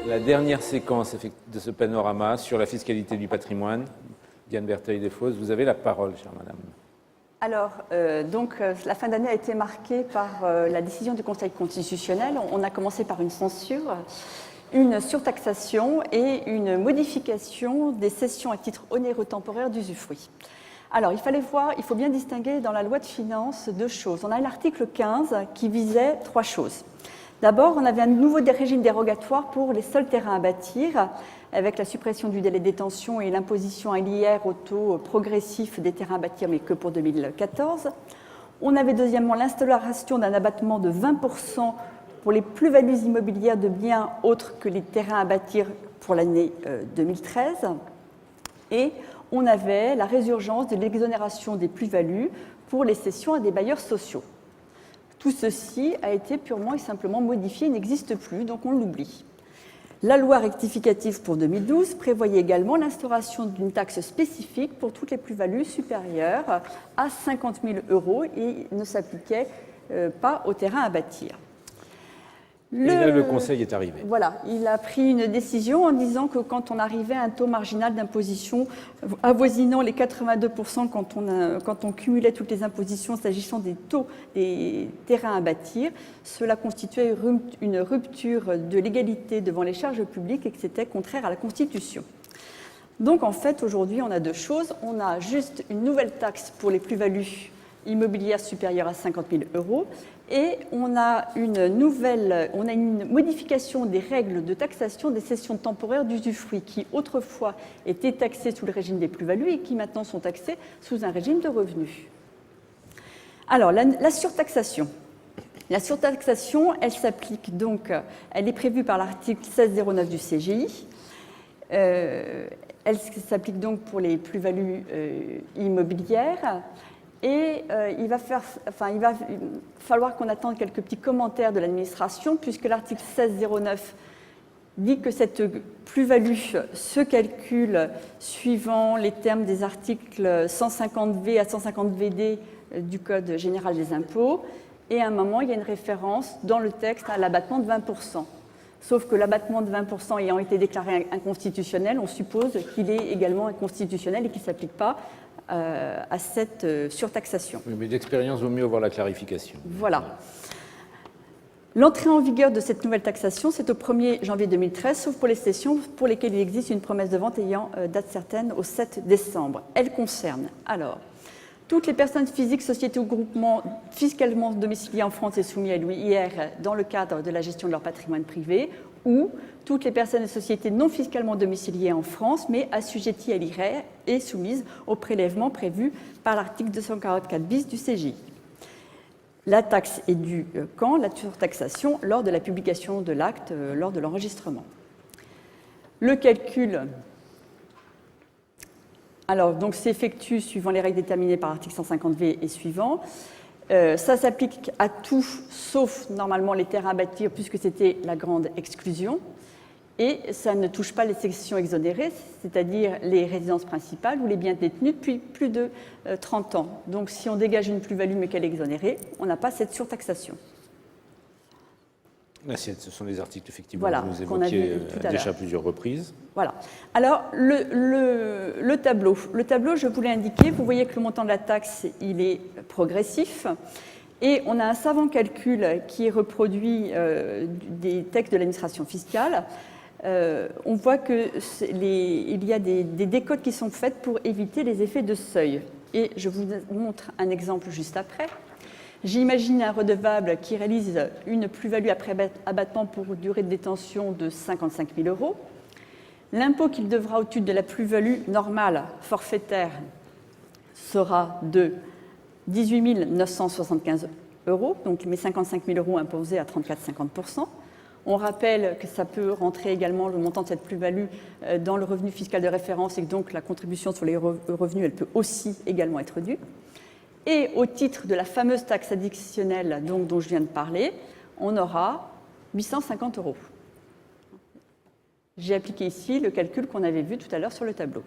la dernière séquence de ce panorama sur la fiscalité du patrimoine. Diane Bertheil-Desfos, vous avez la parole, chère madame. Alors, la fin d'année a été marquée par la décision du Conseil constitutionnel. On a commencé par une censure, une surtaxation et une modification des cessions à titre onéreux temporaire d'usufruit. Alors, il faut bien distinguer dans la loi de finances deux choses. On a l'article 15 qui visait trois choses. D'abord, on avait un nouveau régime dérogatoire pour les seuls terrains à bâtir, avec la suppression du délai de détention et l'imposition à l'IR au taux progressif des terrains à bâtir, mais que pour 2014. On avait deuxièmement l'instauration d'un abattement de 20% pour les plus-values immobilières de biens autres que les terrains à bâtir pour l'année 2013. Et on avait la résurgence de l'exonération des plus-values pour les cessions à des bailleurs sociaux. Tout ceci a été purement et simplement modifié, n'existe plus, donc on l'oublie. La loi rectificative pour 2012 prévoyait également l'instauration d'une taxe spécifique pour toutes les plus-values supérieures à 50 000 € et ne s'appliquait pas aux terrains à bâtir. Et là, le Conseil est arrivé. Voilà, il a pris une décision en disant que quand on arrivait à un taux marginal d'imposition avoisinant les 82% quand on cumulait toutes les impositions s'agissant des taux des terrains à bâtir, cela constituait une rupture de l'égalité devant les charges publiques et que c'était contraire à la Constitution. Donc en fait, aujourd'hui, on a deux choses. On a juste une nouvelle taxe pour les plus-values immobilières supérieures à 50 000 € et on a une modification des règles de taxation des cessions temporaires d'usufruit qui autrefois étaient taxées sous le régime des plus-values et qui maintenant sont taxées sous un régime de revenus. Alors, la surtaxation. La surtaxation, elle s'applique donc, elle est prévue par l'article 1609 du CGI. Elle s'applique donc pour les plus-values immobilières. Et il va falloir qu'on attende quelques petits commentaires de l'administration, puisque l'article 1609 dit que cette plus-value se calcule suivant les termes des articles 150V à 150VD du Code général des impôts. Et à un moment, il y a une référence dans le texte à l'abattement de 20%. Sauf que l'abattement de 20% ayant été déclaré inconstitutionnel, on suppose qu'il est également inconstitutionnel et qu'il ne s'applique pas à cette surtaxation. Oui, mais d'expérience, vaut mieux avoir la clarification. Voilà. L'entrée en vigueur de cette nouvelle taxation, c'est au 1er janvier 2013, sauf pour les cessions pour lesquelles il existe une promesse de vente ayant date certaine au 7 décembre. Elle concerne alors toutes les personnes physiques, sociétés ou groupements fiscalement domiciliés en France et soumis à l'IR dans le cadre de la gestion de leur patrimoine privé, ou toutes les personnes et sociétés non fiscalement domiciliées en France, mais assujetties à l'IR et soumises au prélèvement prévu par l'article 244 bis du CGI. La taxe est due quand? La surtaxation lors de la publication de l'acte, lors de l'enregistrement. Le calcul donc s'effectue suivant les règles déterminées par l'article 150V et suivant. Ça s'applique à tout, sauf normalement les terrains à bâtir, puisque c'était la grande exclusion. Et ça ne touche pas les sections exonérées, c'est-à-dire les résidences principales ou les biens détenus depuis plus de 30 ans. Donc si on dégage une plus-value mais qu'elle est exonérée, on n'a pas cette surtaxation. L'assiette, ce sont les articles effectivement voilà, que vous évoquiez déjà à plusieurs reprises. Voilà. Alors, le tableau. Le tableau, je vous l'ai indiqué, vous voyez que le montant de la taxe, il est progressif. Et on a un savant calcul qui reproduit des textes de l'administration fiscale. On voit qu'il y a des décotes qui sont faites pour éviter les effets de seuil. Et je vous montre un exemple juste après. J'imagine un redevable qui réalise une plus-value après abattement pour une durée de détention de 55 000 €. L'impôt qu'il devra au titre de la plus-value normale forfaitaire sera de 18 975 €, donc mes 55 000 € imposés à 34,50%. On rappelle que ça peut rentrer également le montant de cette plus-value dans le revenu fiscal de référence et que donc la contribution sur les revenus, elle peut aussi également être due. Et au titre de la fameuse taxe additionnelle dont je viens de parler, on aura 850 €. J'ai appliqué ici le calcul qu'on avait vu tout à l'heure sur le tableau.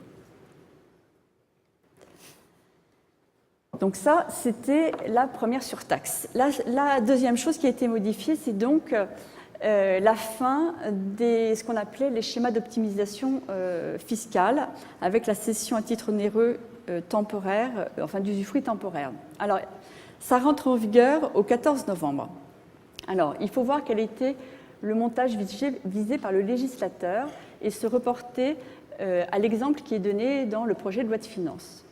Donc ça, c'était la première surtaxe. La deuxième chose qui a été modifiée, c'est donc la fin de ce qu'on appelait les schémas d'optimisation fiscale avec la cession à titre onéreux temporaire, enfin d'usufruit temporaire. Alors, ça rentre en vigueur au 14 novembre. Alors, il faut voir quel était le montage visé par le législateur et se reporter à l'exemple qui est donné dans le projet de loi de finances.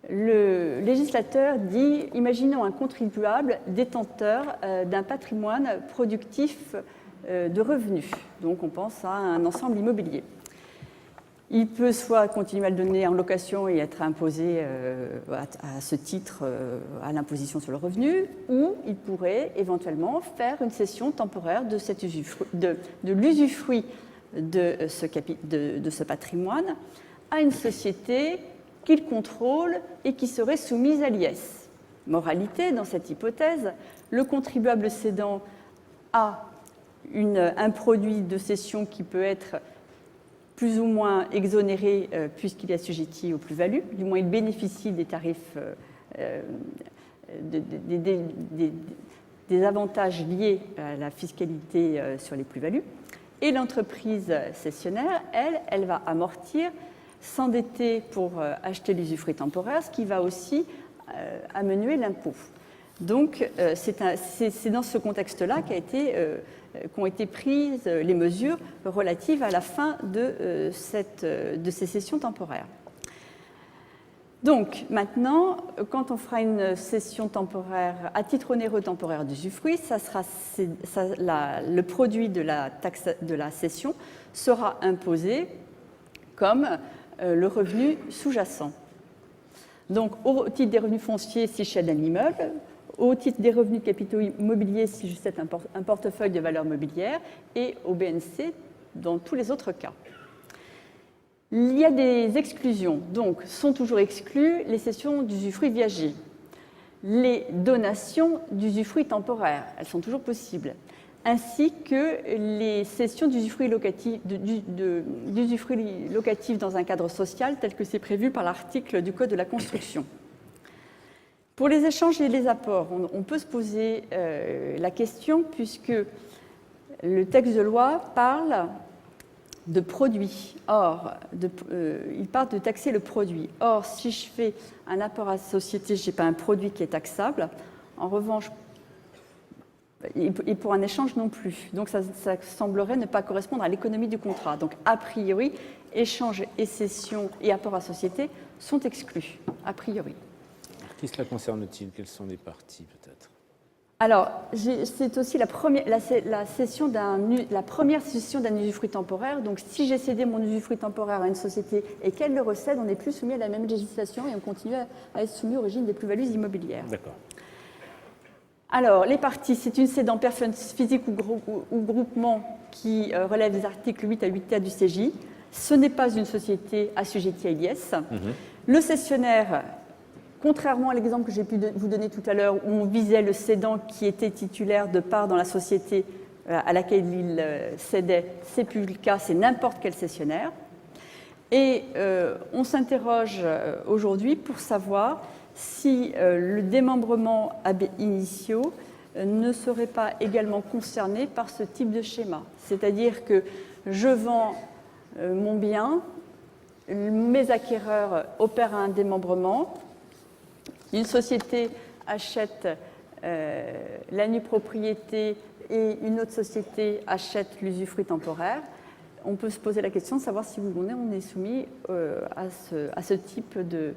Le législateur dit, imaginons un contribuable détenteur d'un patrimoine productif de revenus. Donc on pense à un ensemble immobilier. Il peut soit continuer à le donner en location et être imposé à ce titre à l'imposition sur le revenu, ou il pourrait éventuellement faire une cession temporaire de l'usufruit de ce patrimoine à une société qu'il contrôle et qui serait soumise à l'IS. Moralité, dans cette hypothèse, le contribuable cédant a un produit de cession qui peut être plus ou moins exonéré puisqu'il est assujetti aux plus-values, du moins il bénéficie des tarifs, des avantages liés à la fiscalité sur les plus-values. Et l'entreprise cessionnaire, elle va amortir, s'endetter pour acheter l'usufruit temporaire, ce qui va aussi amenuer l'impôt. Donc c'est dans ce contexte-là qu'ont été prises les mesures relatives à la fin de ces cessions temporaires. Donc maintenant, quand on fera une cession temporaire à titre onéreux temporaire d'usufruit, le produit de la cession sera imposé comme le revenu sous-jacent. Donc au titre des revenus fonciers si je cède un immeuble, au titre des revenus de capitaux immobiliers si je cède un portefeuille de valeurs mobilières, et au BNC dans tous les autres cas. Il y a des exclusions, donc sont toujours exclues les cessions d'usufruit viager. Les donations d'usufruit temporaire, elles sont toujours possibles, ainsi que les cessions d'usufruit locatif dans un cadre social tel que c'est prévu par l'article du Code de la construction. Pour les échanges et les apports, on peut se poser la question puisque le texte de loi parle de produit. Or, il parle de taxer le produit. Or, si je fais un apport à la société, je n'ai pas un produit qui est taxable. En revanche, et pour un échange non plus. Donc, ça semblerait ne pas correspondre à l'économie du contrat. Donc, a priori, échange et cession et apport à la société sont exclus, a priori. Qui cela concerne-t-il? Quelles sont les parties, peut-être? Alors, c'est aussi la première cession d'un usufruit temporaire. Donc, si j'ai cédé mon usufruit temporaire à une société et qu'elle le recède, on n'est plus soumis à la même législation et on continue à être soumis au régime des plus-values immobilières. D'accord. Alors, les parties, c'est une cédant personne physique ou groupement qui relève des articles 8 à 8A du CJ. Ce n'est pas une société assujettie à l'IS. Le cessionnaire, contrairement à l'exemple que j'ai pu vous donner tout à l'heure, où on visait le cédant qui était titulaire de parts dans la société à laquelle il cédait, c'est plus le cas, c'est n'importe quel cessionnaire. Et on s'interroge aujourd'hui pour savoir si le démembrement initiaux ne serait pas également concerné par ce type de schéma. C'est-à-dire que je vends mon bien, mes acquéreurs opèrent un démembrement, une société achète la nue propriété et une autre société achète l'usufruit temporaire. On peut se poser la question de savoir si on est soumis à ce type de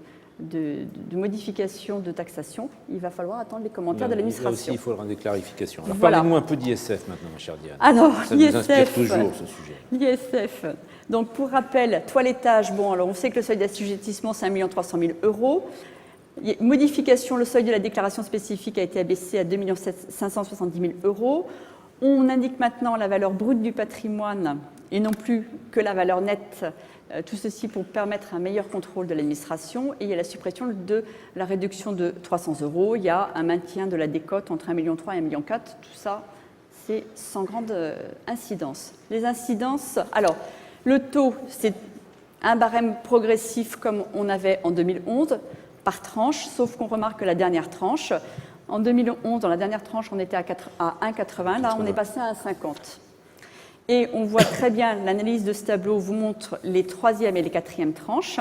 modification de taxation. Il va falloir attendre les commentaires de l'administration. Là aussi, il faudra des clarifications. Alors, voilà. Parlez-nous un peu d'ISF maintenant, ma chère Diane. Alors, ça nous inspire toujours, ce sujet. L'ISF. Donc, pour rappel, toilettage, alors on sait que le seuil d'assujettissement, c'est 1 300 000 €. Modification, le seuil de la déclaration spécifique a été abaissé à 2 570 000 €. On indique maintenant la valeur brute du patrimoine et non plus que la valeur nette. Tout ceci pour permettre un meilleur contrôle de l'administration. Et il y a la suppression de la réduction de 300 €. Il y a un maintien de la décote entre 1,3 million et 1,4 million. Tout ça, c'est sans grande incidence. Les incidences, alors, le taux, c'est un barème progressif comme on avait en 2011, par tranche, sauf qu'on remarque que la dernière tranche, en 2011, dans la dernière tranche, on était à 1,80, là on est passé à 1,50. Et on voit très bien, l'analyse de ce tableau vous montre les 3e et les 4e tranches.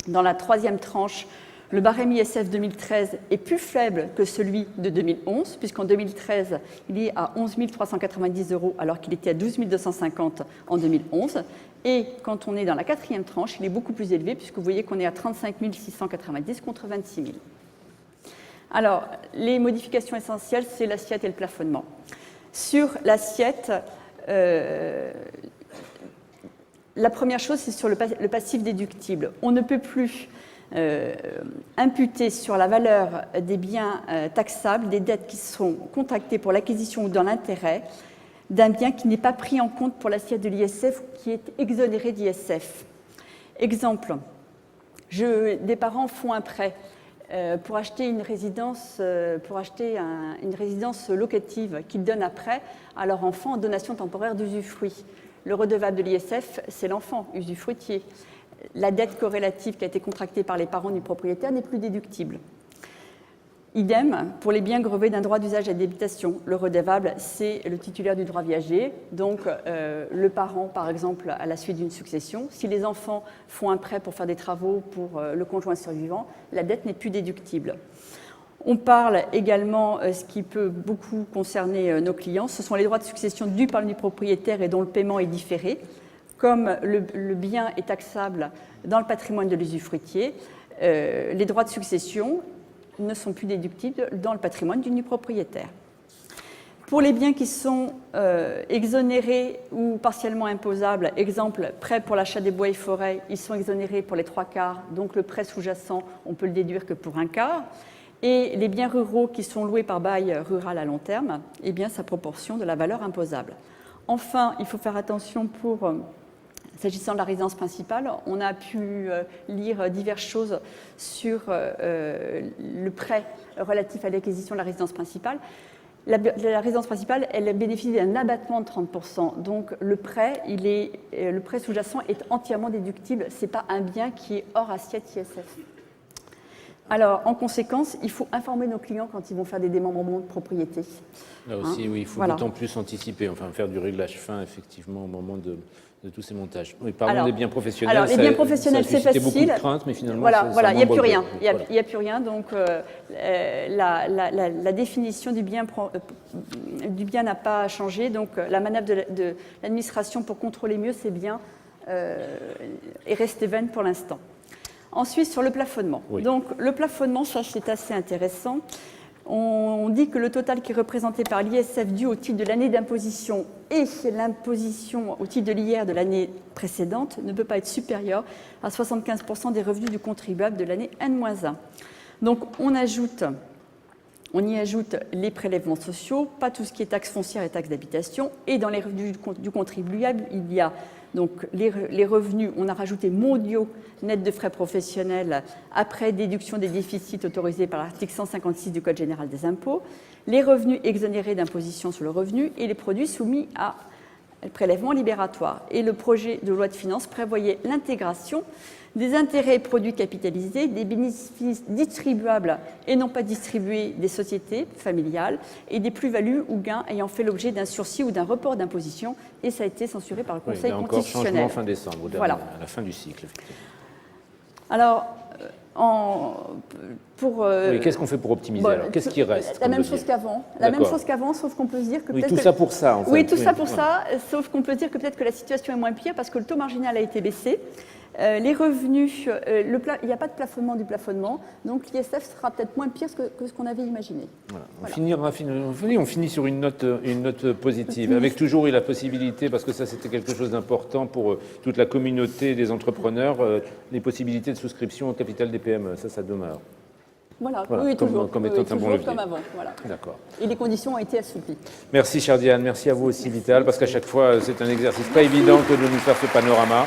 Dans la 3e tranche, le barème ISF 2013 est plus faible que celui de 2011, puisqu'en 2013, il est à 11 390 € alors qu'il était à 12 250 en 2011. Et quand on est dans la 4e tranche, il est beaucoup plus élevé, puisque vous voyez qu'on est à 35 690 contre 26 000. Alors, les modifications essentielles, c'est l'assiette et le plafonnement. Sur l'assiette, la première chose, c'est sur le passif déductible. On ne peut plus imputer sur la valeur des biens taxables des dettes qui sont contractées pour l'acquisition ou dans l'intérêt d'un bien qui n'est pas pris en compte pour l'assiette de l'ISF ou qui est exonéré d'ISF. Exemple, des parents font un prêt pour acheter une résidence, locative qu'ils donnent après à leur enfant en donation temporaire d'usufruit. Le redevable de l'ISF, c'est l'enfant, usufruitier. La dette corrélative qui a été contractée par les parents du propriétaire n'est plus déductible. Idem pour les biens grevés d'un droit d'usage et d'habitation. Le redevable, c'est le titulaire du droit viager, donc le parent, par exemple, à la suite d'une succession. Si les enfants font un prêt pour faire des travaux pour le conjoint survivant, la dette n'est plus déductible. On parle également, ce qui peut beaucoup concerner nos clients, ce sont les droits de succession dus par le propriétaire et dont le paiement est différé. Comme le bien est taxable dans le patrimoine de l'usufruitier, les droits de succession ne sont plus déductibles dans le patrimoine du nu propriétaire. Pour les biens qui sont exonérés ou partiellement imposables, exemple, prêt pour l'achat des bois et forêts, ils sont exonérés pour les 3/4, donc le prêt sous-jacent, on peut le déduire que pour 1/4. Et les biens ruraux qui sont loués par bail rural à long terme, eh bien, sa proportion de la valeur imposable. Enfin, il faut faire attention s'agissant de la résidence principale, on a pu lire diverses choses sur le prêt relatif à l'acquisition de la résidence principale. La résidence principale, elle bénéficie d'un abattement de 30%. Donc le prêt sous-jacent est entièrement déductible. Ce n'est pas un bien qui est hors assiette ISF. Alors, en conséquence, il faut informer nos clients quand ils vont faire des démembrements de propriété. Là aussi, oui, il faut d'autant plus anticiper, enfin faire du réglage fin, effectivement, au moment de tous ces montages. Oui, parlons des biens professionnels. Alors, les biens professionnels, c'est facile. Beaucoup de craintes, mais finalement, il n'y a plus rien. Il n'y a plus rien. Donc, la définition du bien n'a pas changé. Donc, la manœuvre de l'administration pour contrôler mieux ces biens est restée vaine pour l'instant. Ensuite, sur le plafonnement. Oui. Donc, le plafonnement, ça, c'est assez intéressant. On dit que le total qui est représenté par l'ISF dû au titre de l'année d'imposition et l'imposition au titre de l'IR de l'année précédente ne peut pas être supérieur à 75% des revenus du contribuable de l'année N-1. Donc, on y ajoute les prélèvements sociaux, pas tout ce qui est taxe foncière et taxe d'habitation. Et dans les revenus du contribuable, il y a donc les revenus, on a rajouté mondiaux nets de frais professionnels après déduction des déficits autorisés par l'article 156 du Code général des impôts, les revenus exonérés d'imposition sur le revenu et les produits soumis à prélèvement libératoire. Et le projet de loi de finances prévoyait l'intégration des intérêts et produits capitalisés, des bénéfices distribuables et non pas distribués des sociétés familiales et des plus-values ou gains ayant fait l'objet d'un sursis ou d'un report d'imposition, et ça a été censuré par le Conseil constitutionnel. Encore changement fin décembre, à la fin du cycle, effectivement. Alors, qu'est-ce qu'on fait pour optimiser alors? Qu'est-ce qui reste? La même chose qu'avant. La même chose qu'avant, sauf qu'on peut se dire que peut-être. Oui, tout ça pour ça, en fait. Oui, tout ça pour ça, sauf qu'on peut se dire que peut-être que la situation est moins pire parce que le taux marginal a été baissé. Les revenus, il n'y a pas de plafonnement du plafonnement, donc l'ISF sera peut-être moins pire que ce qu'on avait imaginé. Voilà. On finit sur une note positive, avec toujours la possibilité, parce que ça c'était quelque chose d'important pour toute la communauté des entrepreneurs, les possibilités de souscription au capital des PME, ça demeure. Voilà. Oui, toujours. Comme étant un bon levier. Comme avant. Voilà. D'accord. Et les conditions ont été assouplies. Merci, chère Diane. Merci à vous aussi, Vital, parce qu'à chaque fois, c'est un exercice pas évident que de nous faire ce panorama.